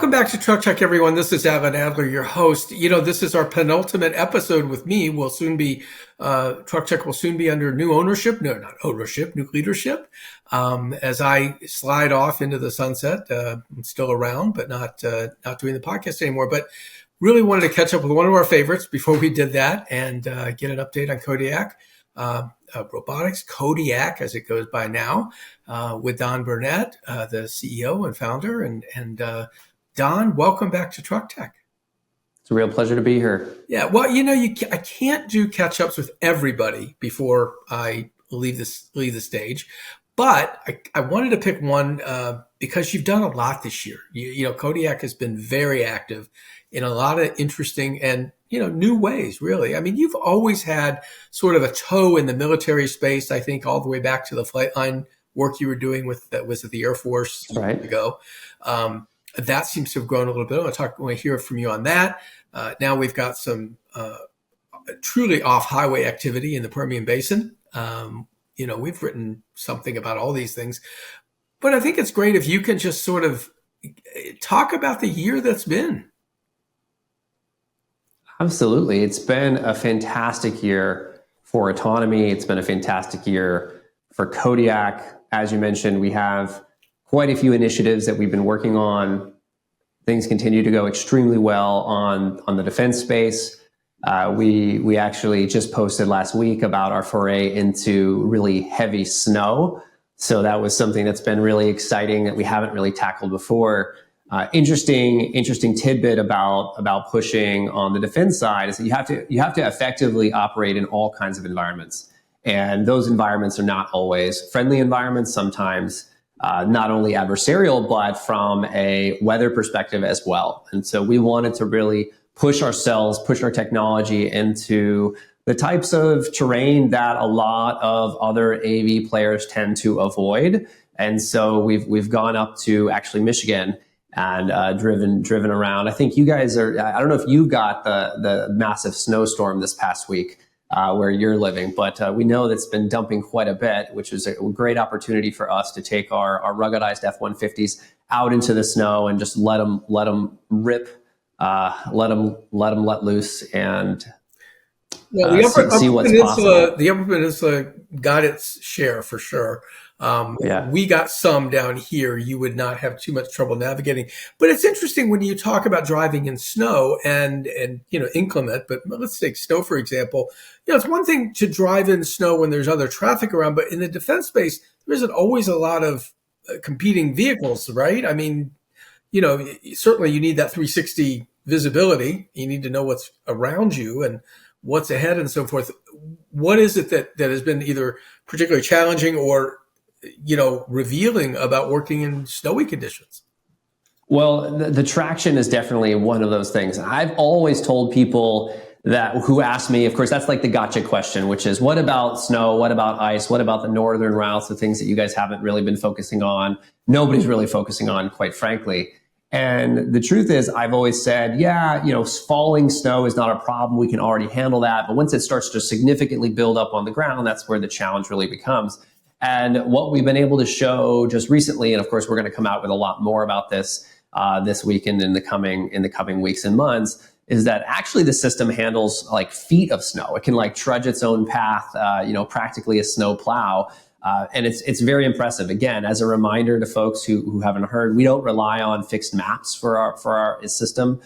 Welcome back to Truck Check, everyone. This is Alan Adler, your host. This is our penultimate episode with me. Truck Check will soon be under new ownership. No, not ownership, new leadership. As I slide off into the sunset, I'm still around, but not doing the podcast anymore. But really wanted to catch up with one of our favorites before we did that and get an update on Kodiak. Robotics, Kodiak, as it goes by now, with Don Burnette, the CEO and founder. And Don, welcome back to Truck Tech. It's a real pleasure to be here. Yeah, well, I can't do catch-ups with everybody before I leave the stage, but I wanted to pick one because you've done a lot this year. Kodiak has been very active in a lot of interesting and new ways, really. I mean, you've always had sort of a toe in the military space, I think, all the way back to the flight line work you were doing with the Air Force right ago. That seems to have grown a little bit. I want to hear from you on that. Now we've got some truly off-highway activity in the Permian Basin. We've written something about all these things, but I think it's great if you can just sort of talk about the year that's been. Absolutely. It's been a fantastic year for autonomy. It's been a fantastic year for Kodiak. As you mentioned, we have quite a few initiatives that we've been working on. Things continue to go extremely well on the defense space. We actually just posted last week about our foray into really heavy snow. So that was something that's been really exciting that we haven't really tackled before. Interesting tidbit about pushing on the defense side is that you have to effectively operate in all kinds of environments. And those environments are not always friendly environments, sometimes not only adversarial, but from a weather perspective as well. And so we wanted to really push our technology into the types of terrain that a lot of other AV players tend to avoid. And so we've gone up to actually Michigan and driven around. I think you guys I don't know if you got the massive snowstorm this past week where you're living, but we know that's been dumping quite a bit, which is a great opportunity for us to take our ruggedized F-150s out into the snow and just let them rip, let loose and see what's possible. The Upper Peninsula got its share for sure. We got some down here. You would not have too much trouble navigating. But it's interesting when you talk about driving in snow and inclement, but let's take snow, for example. It's one thing to drive in snow when there's other traffic around, but in the defense space, there isn't always a lot of competing vehicles, right? I mean, certainly you need that 360 visibility. You need to know what's around you and what's ahead and so forth. What is it that has been either particularly challenging or revealing about working in snowy conditions? Well, the traction is definitely one of those things. I've always told people who ask me, of course, that's like the gotcha question, which is, what about snow? What about ice? What about the northern routes, the things that you guys haven't really been focusing on? Nobody's really focusing on, quite frankly. And the truth is, I've always said, falling snow is not a problem. We can already handle that. But once it starts to significantly build up on the ground, that's where the challenge really becomes. And what we've been able to show just recently, and of course, we're going to come out with a lot more about this weekend in the coming weeks and months, is that actually the system handles like feet of snow. It can like trudge its own path, practically a snow plow. And it's very impressive. Again, as a reminder to folks who haven't heard, we don't rely on fixed maps for our system.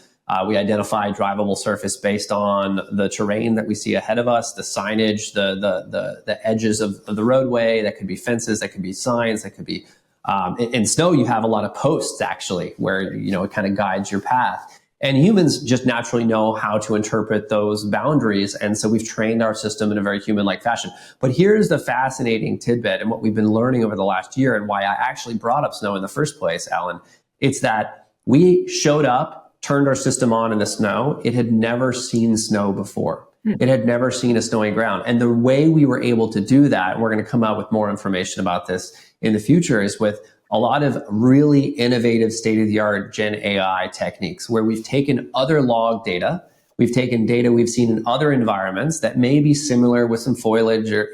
We identify drivable surface based on the terrain that we see ahead of us, the signage, the edges of the roadway. That could be fences, that could be signs, that could be in snow. You have a lot of posts actually, where it kind of guides your path. And humans just naturally know how to interpret those boundaries. And so we've trained our system in a very human-like fashion. But here's the fascinating tidbit and what we've been learning over the last year and why I actually brought up snow in the first place, Alan. It's that we showed up, turned our system on in the snow. It had never seen snow before. It had never seen a snowy ground. And the way we were able to do that, and we're going to come out with more information about this in the future, is with a lot of really innovative state-of-the-art Gen AI techniques where we've taken other log data, we've taken data we've seen in other environments that may be similar with some foliage or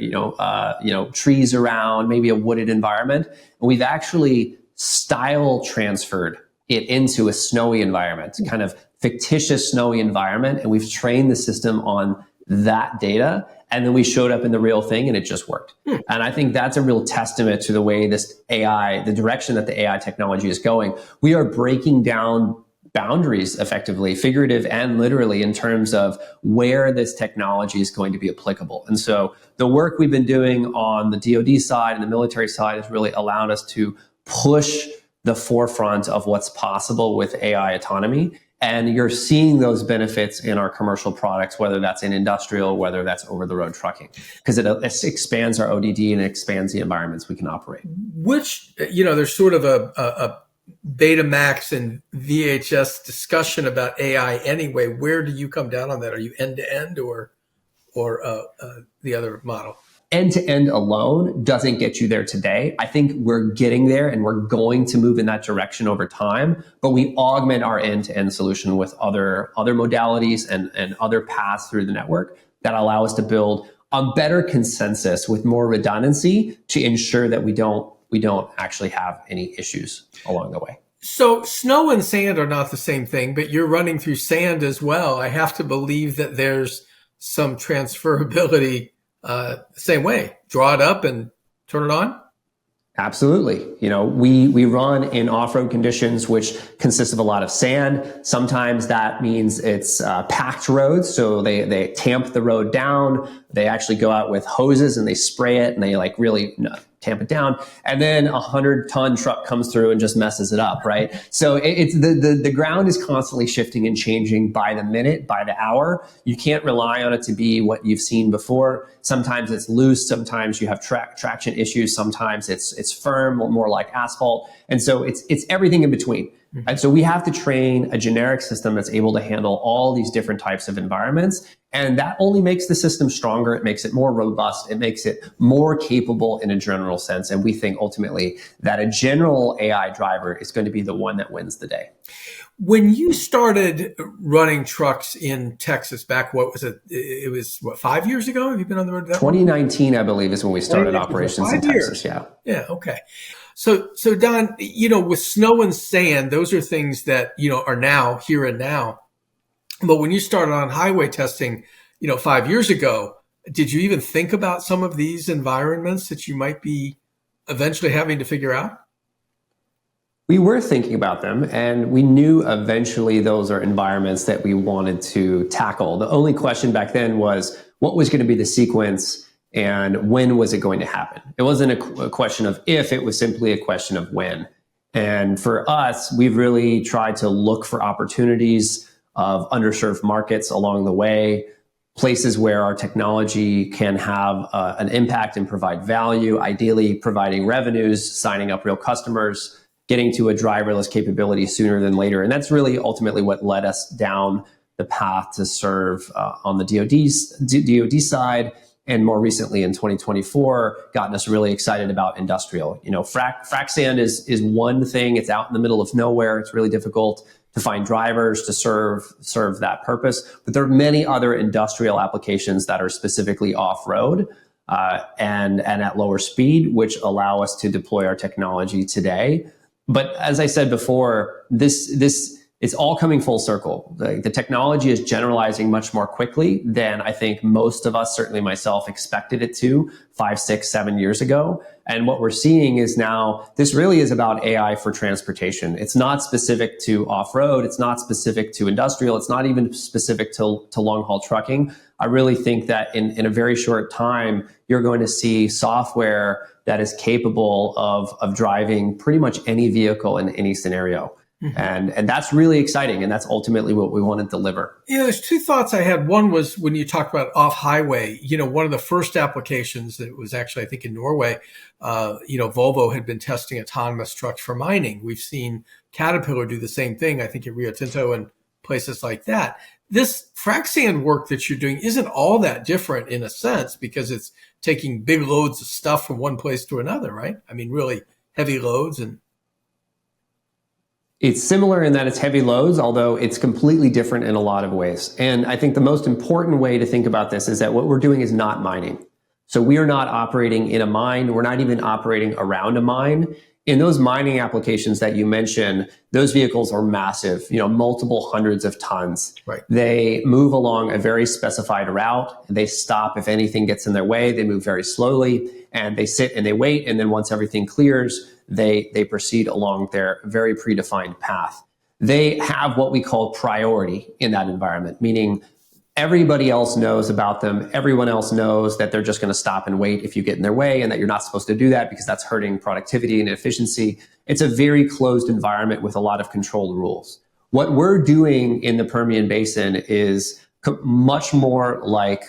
trees around, maybe a wooded environment, and we've actually style transferred it into a snowy environment, kind of fictitious snowy environment. And we've trained the system on that data. And then we showed up in the real thing and it just worked. And I think that's a real testament to the way this AI, the direction that the AI technology is going. We are breaking down boundaries effectively, figurative and literally, in terms of where this technology is going to be applicable. And so the work we've been doing on the DoD side and the military side has really allowed us to push the forefront of what's possible with AI autonomy. And you're seeing those benefits in our commercial products, whether that's in industrial, whether that's over-the-road trucking, because it expands our ODD and it expands the environments we can operate. Which, there's sort of a Betamax and VHS discussion about AI anyway. Where do you come down on that? Are you end-to-end or the other model? End-to-end alone doesn't get you there today. I think we're getting there and we're going to move in that direction over time, but we augment our end-to-end solution with other modalities and other paths through the network that allow us to build a better consensus with more redundancy to ensure that we don't actually have any issues along the way. So snow and sand are not the same thing, but you're running through sand as well. I have to believe that there's some transferability. Same way, draw it up and turn it on. Absolutely. We run in off-road conditions, which consist of a lot of sand. Sometimes that means it's packed roads. So they tamp the road down. They actually go out with hoses and they spray it and they really tamp it down. And then 100-ton truck comes through and just messes it up, right? So it's the ground is constantly shifting and changing by the minute, by the hour. You can't rely on it to be what you've seen before. Sometimes it's loose. Sometimes you have traction issues. Sometimes it's firm, more like asphalt. And so it's everything in between. And so we have to train a generic system that's able to handle all these different types of environments. And that only makes the system stronger. It makes it more robust. It makes it more capable in a general sense. And we think ultimately that a general AI driver is going to be the one that wins the day. When you started running trucks in Texas back, what was it? It was 5 years ago? Have you been on the road? 2019, I believe, is when we started operations in Texas. Yeah. Yeah. Okay. So Don, with snow and sand, those are things that, are now here and now. But when you started on highway testing, 5 years ago, did you even think about some of these environments that you might be eventually having to figure out? We were thinking about them, and we knew eventually those are environments that we wanted to tackle. The only question back then was what was going to be the sequence and when was it going to happen? It wasn't a question of if, it was simply a question of when. And for us, we've really tried to look for opportunities of underserved markets along the way, places where our technology can have an impact and provide value, ideally providing revenues, signing up real customers, getting to a driverless capability sooner than later. And that's really ultimately what led us down the path to serve on the DoD side. And more recently in 2024, gotten us really excited about industrial. Frac sand is one thing. It's out in the middle of nowhere. It's really difficult to find drivers to serve that purpose. But there are many other industrial applications that are specifically off-road and at lower speed, which allow us to deploy our technology today. But as I said before, this it's all coming full circle. The technology is generalizing much more quickly than I think most of us, certainly myself, expected it to 5, 6, 7 years ago. And what we're seeing is now this really is about AI for transportation. It's not specific to off-road. It's not specific to industrial. It's not even specific to long-haul trucking. I really think that in a very short time, you're going to see software that is capable of driving pretty much any vehicle in any scenario. Mm-hmm. And that's really exciting. And that's ultimately what we want to deliver. There's two thoughts I had. One was when you talked about off highway, one of the first applications that was actually, I think in Norway, Volvo had been testing autonomous trucks for mining. We've seen Caterpillar do the same thing, I think at Rio Tinto and places like that. This frac sand work that you're doing isn't all that different in a sense because it's taking big loads of stuff from one place to another, right? I mean, really heavy loads and it's similar in that it's heavy loads, although it's completely different in a lot of ways. And I think the most important way to think about this is that what we're doing is not mining. So we are not operating in a mine. We're not even operating around a mine. in those mining applications that you mentioned, those vehicles are massive, multiple hundreds of tons. Right. They move along a very specified route. They stop if anything gets in their way. They move very slowly, and they sit and they wait. And then once everything clears, they proceed along their very predefined path. They have what we call priority in that environment, meaning everybody else knows about them. Everyone else knows that they're just going to stop and wait if you get in their way, and that you're not supposed to do that because that's hurting productivity and efficiency. It's a very closed environment with a lot of controlled rules. What we're doing in the Permian Basin is much more like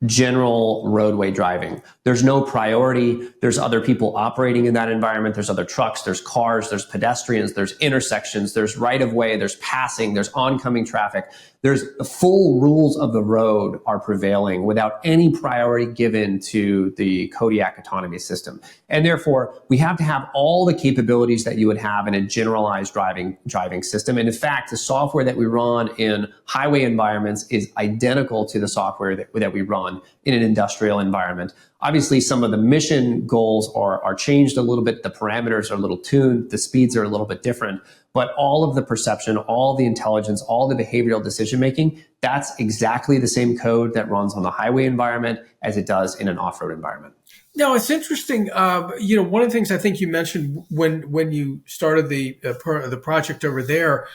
general roadway driving. There's no priority. There's other people operating in that environment. There's other trucks, there's cars, there's pedestrians, there's intersections, there's right of way, there's passing, there's oncoming traffic. There's full rules of the road are prevailing without any priority given to the Kodiak autonomy system. And therefore, we have to have all the capabilities that you would have in a generalized driving system. And in fact, the software that we run in highway environments is identical to the software that we run in an industrial environment. Obviously, some of the mission goals are changed a little bit. The parameters are a little tuned. The speeds are a little bit different. But all of the perception, all the intelligence, all the behavioral decision-making, that's exactly the same code that runs on the highway environment as it does in an off-road environment. Now, it's interesting. One of the things I think you mentioned when you started the project over there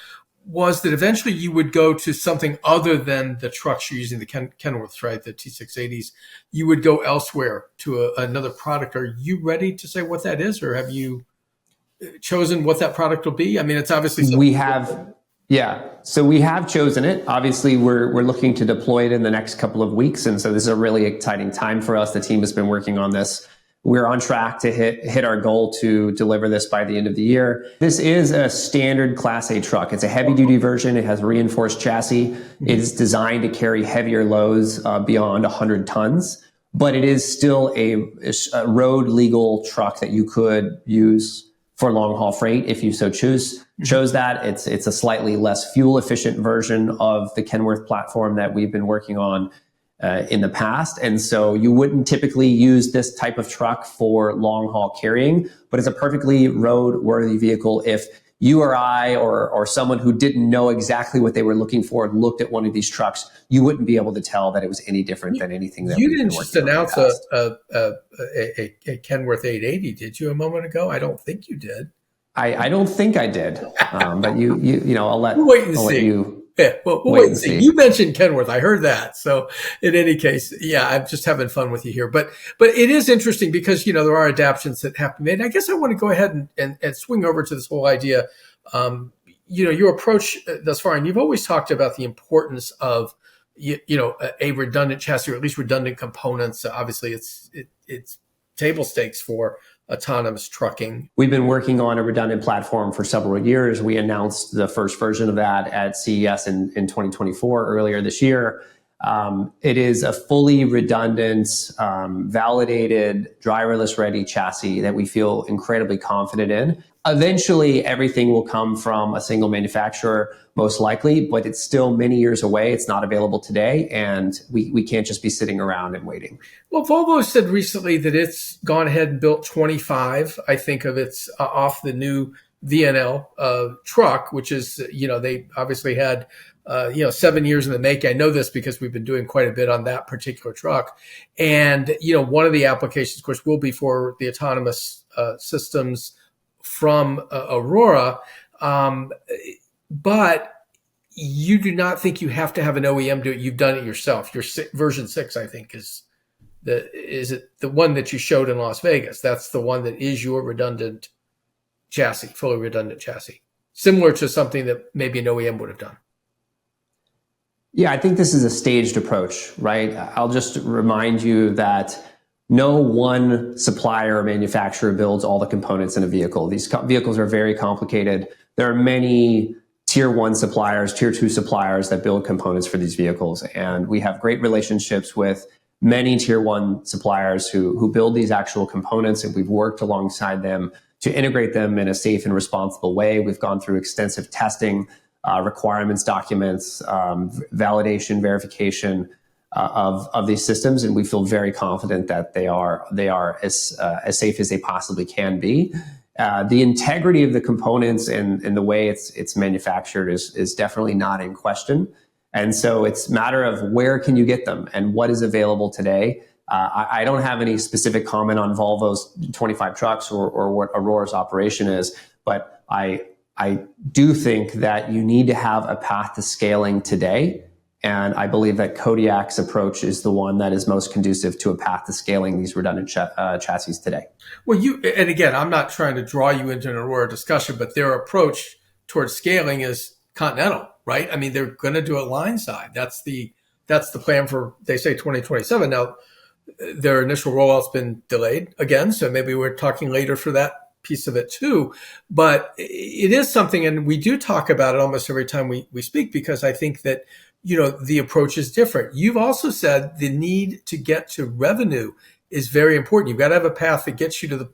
was that eventually you would go to something other than the trucks you're using, the Kenworths, right, the T680s. You would go elsewhere to another product. Are you ready to say what that is, or have you chosen what that product will be? I mean, it's obviously something we have. Yeah, so we have chosen it. Obviously, we're looking to deploy it in the next couple of weeks, and so this is a really exciting time for us. The team has been working on this. We're on track to hit our goal to deliver this by the end of the year. This is a standard Class A truck. It's a heavy-duty version. It has a reinforced chassis. It is designed to carry heavier loads beyond 100 tons, but it is still a road legal truck that you could use for long-haul freight if you so chose that. It's a slightly less fuel-efficient version of the Kenworth platform that we've been working on in the past. And so you wouldn't typically use this type of truck for long-haul carrying, but it's a perfectly road-worthy vehicle. If you or I or someone who didn't know exactly what they were looking for looked at one of these trucks, you wouldn't be able to tell that it was any different than anything that you didn't just announce a Kenworth 880, did you, a moment ago? I don't think you did. I don't think I did, but I'll let you. Yeah, well, we'll wait and see. You mentioned Kenworth. I heard that. So in any case, yeah, I'm just having fun with you here. But it is interesting because, there are adaptations that have to be made. I guess I want to go ahead and swing over to this whole idea. Your approach thus far, and you've always talked about the importance of, a redundant chassis, or at least redundant components. Obviously, it's table stakes for autonomous trucking. We've been working on a redundant platform for several years. We announced the first version of that at CES in 2024, earlier this year. It is a fully redundant, validated, driverless ready chassis that we feel incredibly confident in. Eventually, everything will come from a single manufacturer, most likely, but it's still many years away. It's not available today, and we can't just be sitting around and waiting. Well, Volvo said recently that it's gone ahead and built 25, I think, of its off the new VNL truck, which is, they obviously had 7 years in the making. I know this because we've been doing quite a bit on that particular truck. And, one of the applications, of course, will be for the autonomous systems from Aurora. But you do not think you have to have an OEM do it. You've done it yourself. Your version 6, I think, is it the one that you showed in Las Vegas? That's the one that is your redundant chassis, fully redundant chassis, similar to something that maybe an OEM would have done. Yeah, I think this is a staged approach, right? I'll just remind you that no one supplier or manufacturer builds all the components in a vehicle. These vehicles are very complicated. There are many tier 1 suppliers, tier 2 suppliers that build components for these vehicles. And we have great relationships with many tier 1 suppliers who build these actual components, and we've worked alongside them to integrate them in a safe and responsible way. We've gone through extensive testing, requirements documents, validation, verification of these systems, and we feel very confident that they are as safe as they possibly can be. The integrity of the components and the way it's manufactured is definitely not in question. And so it's a matter of where can you get them and what is available today. I don't have any specific comment on Volvo's 25 trucks or what Aurora's operation is, but I do think that you need to have a path to scaling today. And I believe that Kodiak's approach is the one that is most conducive to a path to scaling these redundant chassis today. Well, and again, I'm not trying to draw you into an Aurora discussion, but their approach towards scaling is continental, right? I mean, they're going to do it line side. That's the plan for, they say 2027. Now, their initial rollout's been delayed again, so maybe we're talking later for that piece of it too. But it is something, and we do talk about it almost every time we speak, because I think that, the approach is different. You've also said the need to get to revenue is very important. You've got to have a path that gets you to the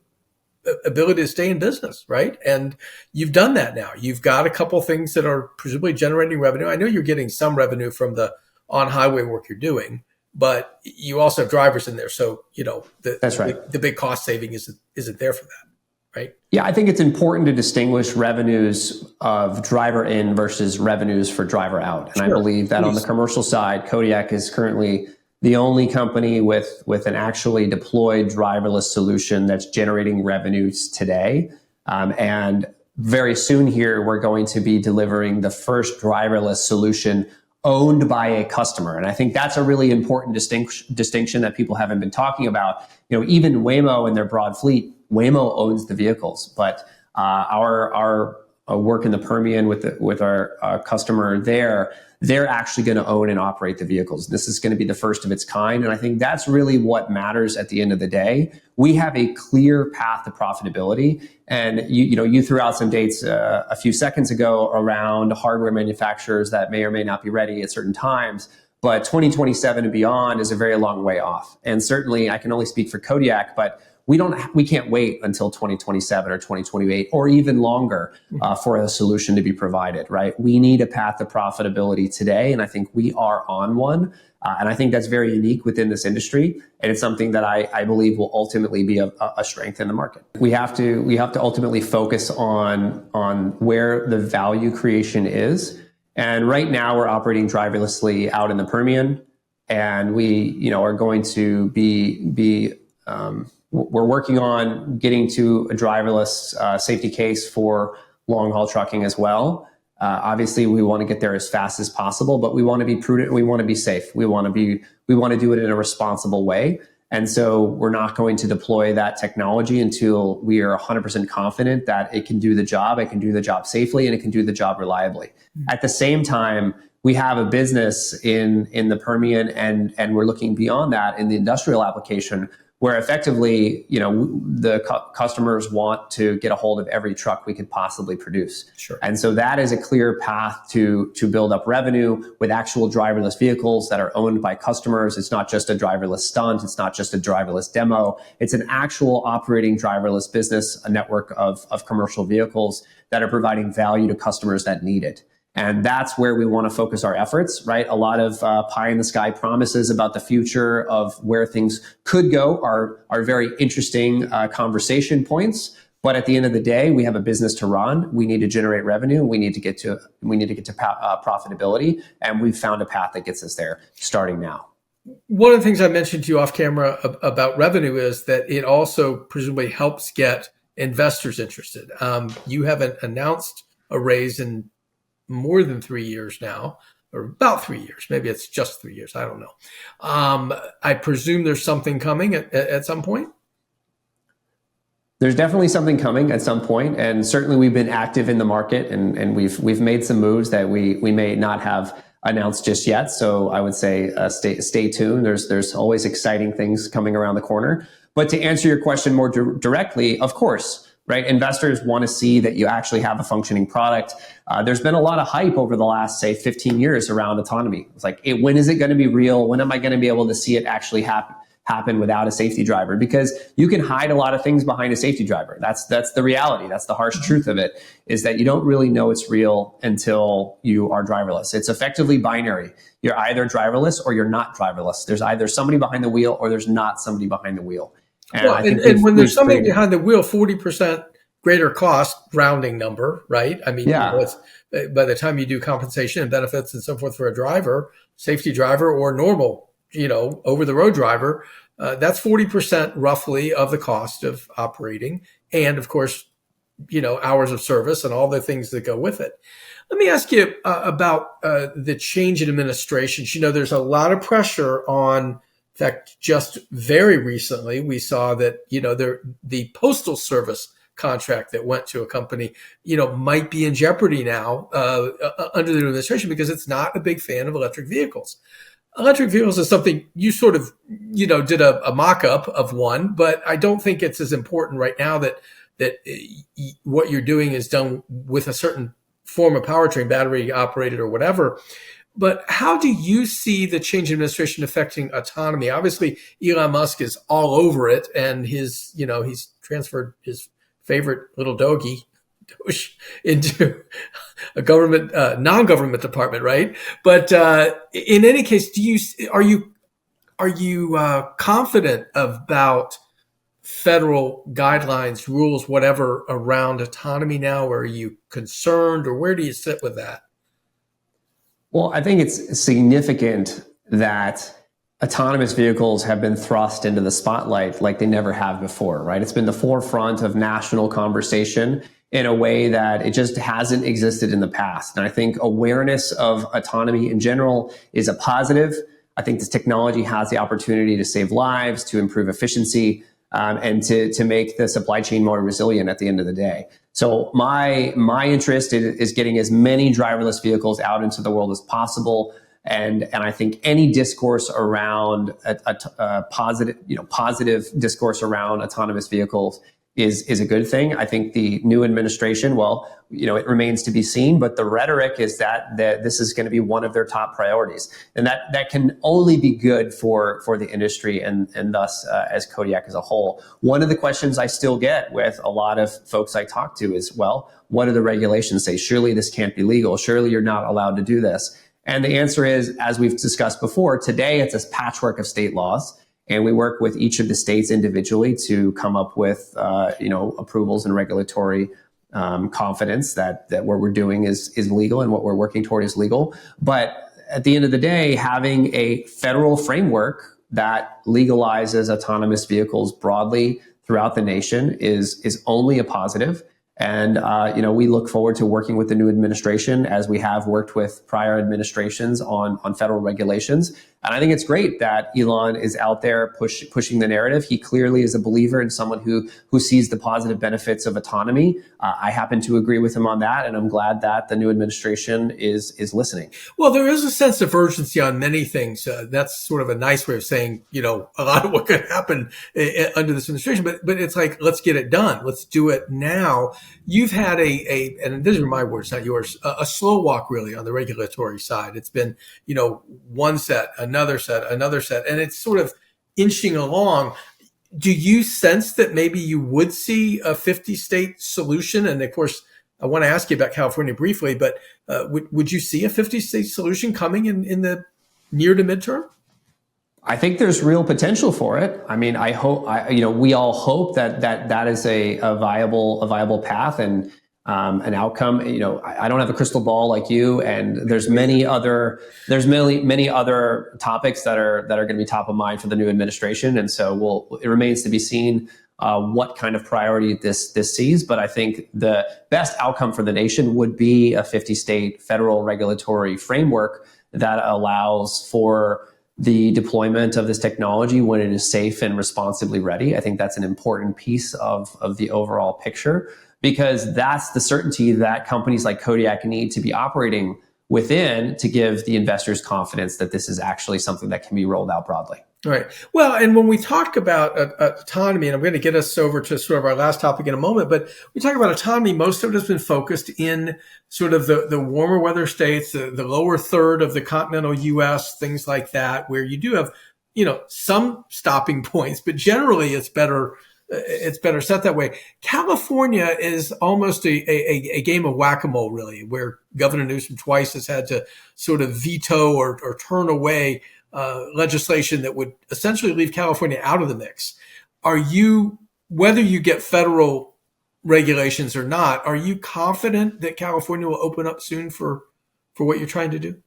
ability to stay in business, right? And you've done that now. You've got a couple things that are presumably generating revenue. I know you're getting some revenue from the on-highway work you're doing, but you also have drivers in there. So, that's right. The big cost saving isn't there for that, right? Yeah, I think it's important to distinguish revenues of driver in versus revenues for driver out. And sure. I believe that on the commercial side, Kodiak is currently the only company with an actually deployed driverless solution that's generating revenues today. And very soon here, we're going to be delivering the first driverless solution owned by a customer. And I think that's a really important distinction that people haven't been talking about. Even Waymo and their broad fleet, Waymo owns the vehicles, but our work in the Permian with our customer there, they're actually going to own and operate the vehicles. This is going to be the first of its kind. And I think that's really what matters at the end of the day. We have a clear path to profitability. And you threw out some dates a few seconds ago around hardware manufacturers that may or may not be ready at certain times. But 2027 and beyond is a very long way off. And certainly I can only speak for Kodiak, but we can't wait until 2027 or 2028 or even longer for a solution to be provided, right? We need a path to profitability today, and I think we are on one. And I think that's very unique within this industry, and it's something that I believe will ultimately be a strength in the market. We have to ultimately focus on where the value creation is. And right now we're operating driverlessly out in the Permian, and we are going to be we're working on getting to a driverless safety case for long haul trucking as well. Obviously, we want to get there as fast as possible, but we want to be prudent. We want to be safe. We want to do it in a responsible way. And so we're not going to deploy that technology until we are 100% confident that it can do the job, it can do the job safely, and it can do the job reliably. Mm-hmm. At the same time, we have a business in the Permian, and we're looking beyond that in the industrial application, where effectively, the customers want to get a hold of every truck we could possibly produce. Sure. And so that is a clear path to build up revenue with actual driverless vehicles that are owned by customers. It's not just a driverless stunt. It's not just a driverless demo. It's an actual operating driverless business, a network of commercial vehicles that are providing value to customers that need it. And that's where we want to focus our efforts, right? A lot of pie in the sky promises about the future of where things could go are very interesting conversation points. But at the end of the day, we have a business to run. We need to generate revenue. We need to get to profitability, and we've found a path that gets us there starting now. One of the things I mentioned to you off camera about revenue is that it also presumably helps get investors interested. You haven't announced a raise in more than 3 years now, or about 3 years. Maybe it's just 3 years. I don't know. I presume there's something coming at some point. There's definitely something coming at some point, and certainly we've been active in the market, and we've made some moves that we may not have announced just yet. So I would say stay tuned. There's always exciting things coming around the corner. But to answer your question more directly, of course. Right? Investors want to see that you actually have a functioning product. There's been a lot of hype over the last, say, 15 years around autonomy. It's like, when is it going to be real? When am I going to be able to see it actually happen without a safety driver? Because you can hide a lot of things behind a safety driver. That's the reality. That's the harsh truth of it, is that you don't really know it's real until you are driverless. It's effectively binary. You're either driverless or you're not driverless. There's either somebody behind the wheel or there's not somebody behind the wheel. And when there's somebody behind the wheel, 40% greater cost rounding number, right? I mean, Yeah. it's by the time you do compensation and benefits and so forth for a driver, safety driver or normal, over the road driver, that's 40% roughly of the cost of operating. And of course, hours of service and all the things that go with it. Let me ask you about the change in administrations. There's a lot of pressure on. In fact, just very recently, we saw that the postal service contract that went to a company, might be in jeopardy now under the new administration because it's not a big fan of electric vehicles. Electric vehicles is something you sort of, did a mock-up of one, but I don't think it's as important right now that what you're doing is done with a certain form of powertrain, battery operated or whatever. But how do you see the change in administration affecting autonomy? Obviously, Elon Musk is all over it, and he's transferred his favorite little doggy into a government, non-government department, right? But in any case, are you confident about federal guidelines, rules, whatever around autonomy now? Or are you concerned, or where do you sit with that? Well, I think it's significant that autonomous vehicles have been thrust into the spotlight like they never have before, right? It's been the forefront of national conversation in a way that it just hasn't existed in the past. And I think awareness of autonomy in general is a positive. I think this technology has the opportunity to save lives, to improve efficiency, and to make the supply chain more resilient at the end of the day. So my interest is getting as many driverless vehicles out into the world as possible. And I think any discourse around a positive discourse around autonomous vehicles is a good thing. I think the new administration, it remains to be seen, but the rhetoric is that this is going to be one of their top priorities. And that can only be good for the industry and thus as Kodiak as a whole. One of the questions I still get with a lot of folks I talk to is, what do the regulations say? Surely this can't be legal. Surely you're not allowed to do this. And the answer is, as we've discussed before, today it's a patchwork of state laws. And we work with each of the states individually to come up with, approvals and regulatory confidence that what we're doing is legal and what we're working toward is legal. But at the end of the day, having a federal framework that legalizes autonomous vehicles broadly throughout the nation is only a positive. And, we look forward to working with the new administration as we have worked with prior administrations on federal regulations. And I think it's great that Elon is out there pushing the narrative. He clearly is a believer and someone who sees the positive benefits of autonomy. I happen to agree with him on that, and I'm glad that the new administration is listening. Well, there is a sense of urgency on many things. That's sort of a nice way of saying, a lot of what could happen under this administration. But it's like, let's get it done. Let's do it now. You've had and these are my words, not yours, a slow walk really on the regulatory side. It's been, one set, another set, and it's sort of inching along. Do you sense that maybe you would see a 50-state solution? And of course, I want to ask you about California briefly, but would you see a 50-state solution coming in the near to midterm? I think there's real potential for it. I mean, I hope, we all hope that is a viable path and an outcome. I don't have a crystal ball like you, and there's many other topics that are going to be top of mind for the new administration. And so it remains to be seen what kind of priority this sees. But I think the best outcome for the nation would be a 50-state federal regulatory framework that allows for the deployment of this technology when it is safe and responsibly ready. I think that's an important piece of the overall picture, because that's the certainty that companies like Kodiak need to be operating within to give the investors confidence that this is actually something that can be rolled out broadly. Right. Well, and when we talk about autonomy, and I'm going to get us over to sort of our last topic in a moment, but we talk about autonomy, most of it has been focused in sort of the warmer weather states, the lower third of the continental U.S., things like that, where you do have, some stopping points, but generally it's better set that way. California is almost a game of whack-a-mole, really, where Governor Newsom twice has had to sort of veto or turn away legislation that would essentially leave California out of the mix. Whether you get federal regulations or not, are you confident that California will open up soon for what you're trying to do?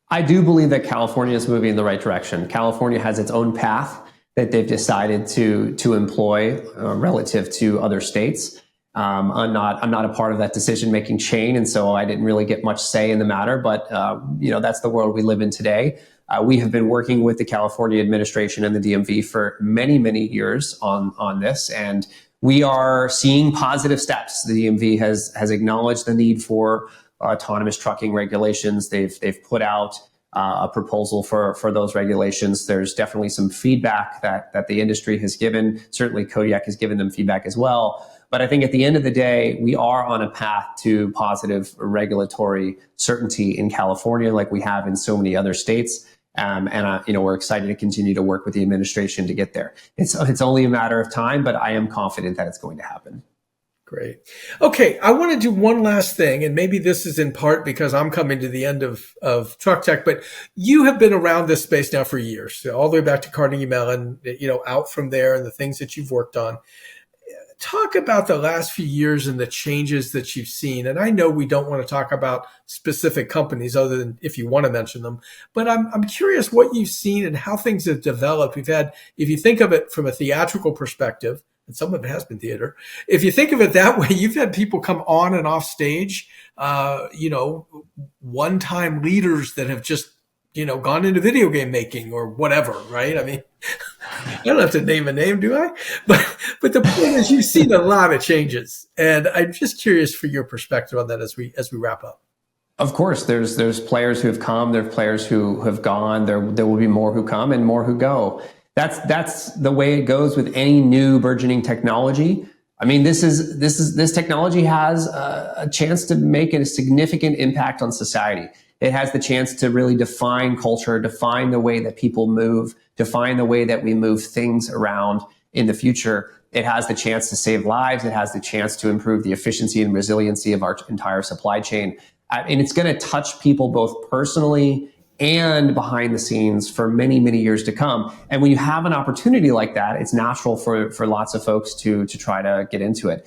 I do believe that California is moving in the right direction. California has its own path that they've decided to employ relative to other states. I'm not a part of that decision-making chain, and so I didn't really get much say in the matter. But that's the world we live in today. We have been working with the California administration and the DMV for many, many years on this, and we are seeing positive steps. The DMV has acknowledged the need for autonomous trucking regulations. They've put out a proposal for those regulations. There's definitely some feedback that the industry has given. Certainly Kodiak has given them feedback as well. But I think at the end of the day, we are on a path to positive regulatory certainty in California, like we have in so many other states. We're excited to continue to work with the administration to get there. It's only a matter of time, but I am confident that it's going to happen. Great. Okay, I want to do one last thing, and maybe this is in part because I'm coming to the end of Truck Tech, but you have been around this space now for years, so all the way back to Carnegie Mellon, out from there and the things that you've worked on. Talk about the last few years and the changes that you've seen. And I know we don't want to talk about specific companies other than if you want to mention them, but I'm curious what you've seen and how things have developed. We've had, if you think of it from a theatrical perspective, and some of it has been theater. If you think of it that way, you've had people come on and off stage, one-time leaders that have just, gone into video game making or whatever, right? I mean, I don't have to name a name, do I? But the point is, you've seen a lot of changes, and I'm just curious for your perspective on that as we wrap up. Of course, there's players who have come, there are players who have gone. There will be more who come and more who go. That's the way it goes with any new burgeoning technology. I mean, this technology has a chance to make a significant impact on society. It has the chance to really define culture, define the way that people move, define the way that we move things around in the future. It has the chance to save lives. It has the chance to improve the efficiency and resiliency of our entire supply chain. And it's going to touch people both personally and behind the scenes for many, many years to come. And when you have an opportunity like that, it's natural for lots of folks to try to get into it.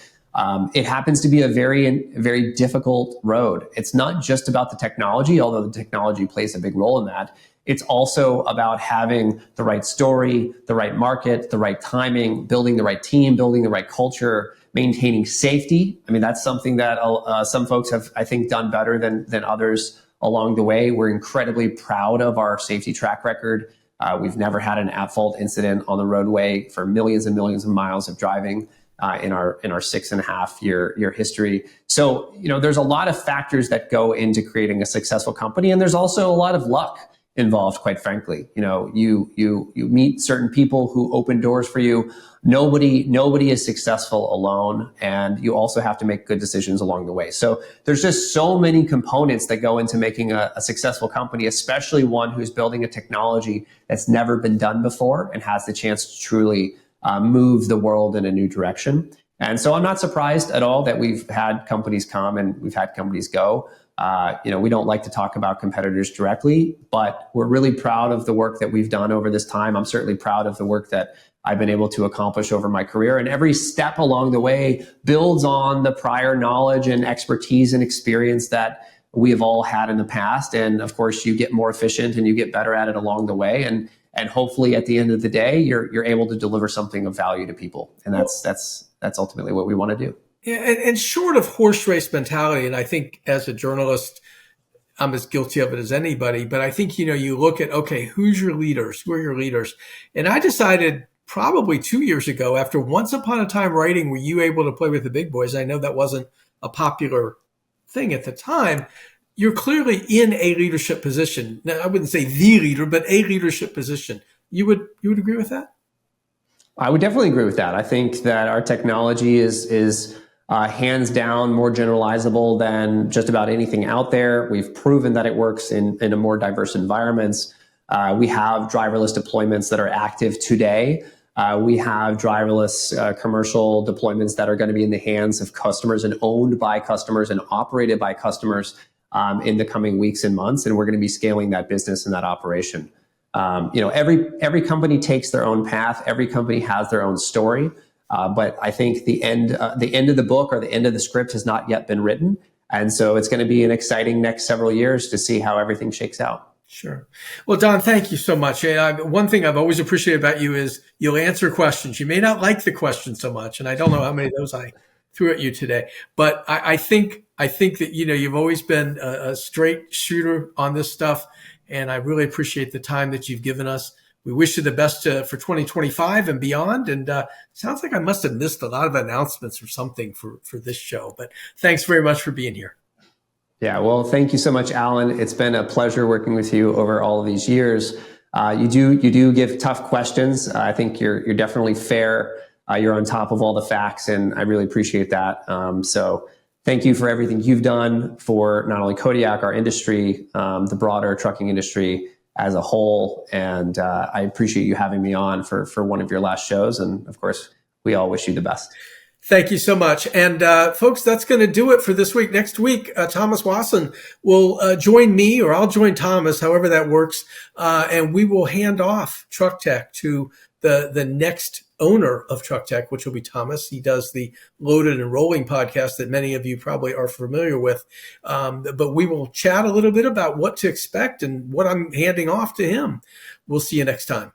It happens to be a very, very difficult road. It's not just about the technology, although the technology plays a big role in that. It's also about having the right story, the right market, the right timing, building the right team, building the right culture, maintaining safety. I mean, that's something that some folks have, I think, done better than others along the way. We're incredibly proud of our safety track record. We've never had an at-fault incident on the roadway for millions and millions of miles of driving in our 6.5 year history. So, there's a lot of factors that go into creating a successful company, and there's also a lot of luck involved, quite frankly. You meet certain people who open doors for you. Nobody is successful alone, and you also have to make good decisions along the way. So there's just so many components that go into making a successful company, especially one who's building a technology that's never been done before and has the chance to truly move the world in a new direction. And so I'm not surprised at all that we've had companies come and we've had companies go. We don't like to talk about competitors directly, but we're really proud of the work that we've done over this time. I'm certainly proud of the work that I've been able to accomplish over my career. And every step along the way builds on the prior knowledge and expertise and experience that we have all had in the past. And of course, you get more efficient and you get better at it along the way. And hopefully at the end of the day, you're able to deliver something of value to people. And that's ultimately what we want to do. Yeah, and short of horse race mentality, and I think as a journalist, I'm as guilty of it as anybody, but I think, you look at, okay, who's your leaders? Who are your leaders? And I decided probably 2 years ago, after Once Upon a Time writing, were you able to play with the big boys? I know that wasn't a popular thing at the time. You're clearly in a leadership position. Now, I wouldn't say the leader, but a leadership position. You would agree with that? I would definitely agree with that. I think that our technology is hands down more generalizable than just about anything out there. We've proven that it works in a more diverse environments. We have driverless deployments that are active today. We have driverless commercial deployments that are going to be in the hands of customers and owned by customers and operated by customers in the coming weeks and months. And we're going to be scaling that business and that operation. Every company takes their own path. Every company has their own story. But I think the end of the book or the end of the script has not yet been written. And so it's going to be an exciting next several years to see how everything shakes out. Sure. Well, Don, thank you so much. One thing I've always appreciated about you is you'll answer questions. You may not like the question so much, and I don't know how many of those I threw at you today, but I think that, you've always been a straight shooter on this stuff, and I really appreciate the time that you've given us. We wish you the best for 2025 and beyond. And sounds like I must have missed a lot of announcements or something for this show, but thanks very much for being here. Yeah, well, thank you so much, Alan. It's been a pleasure working with you over all of these years. You do give tough questions. I think you're definitely fair. You're on top of all the facts, and I really appreciate that. So thank you for everything you've done for not only Kodiak, our industry, the broader trucking industry as a whole. And I appreciate you having me on for one of your last shows. And of course, we all wish you the best. Thank you so much. And folks, that's going to do it for this week. Next week, Thomas Wasson will join me, or I'll join Thomas, however that works. And we will hand off Truck Tech to the next owner of Truck Tech, which will be Thomas. He does the Loaded and Rolling podcast that many of you probably are familiar with. But we will chat a little bit about what to expect and what I'm handing off to him. We'll see you next time.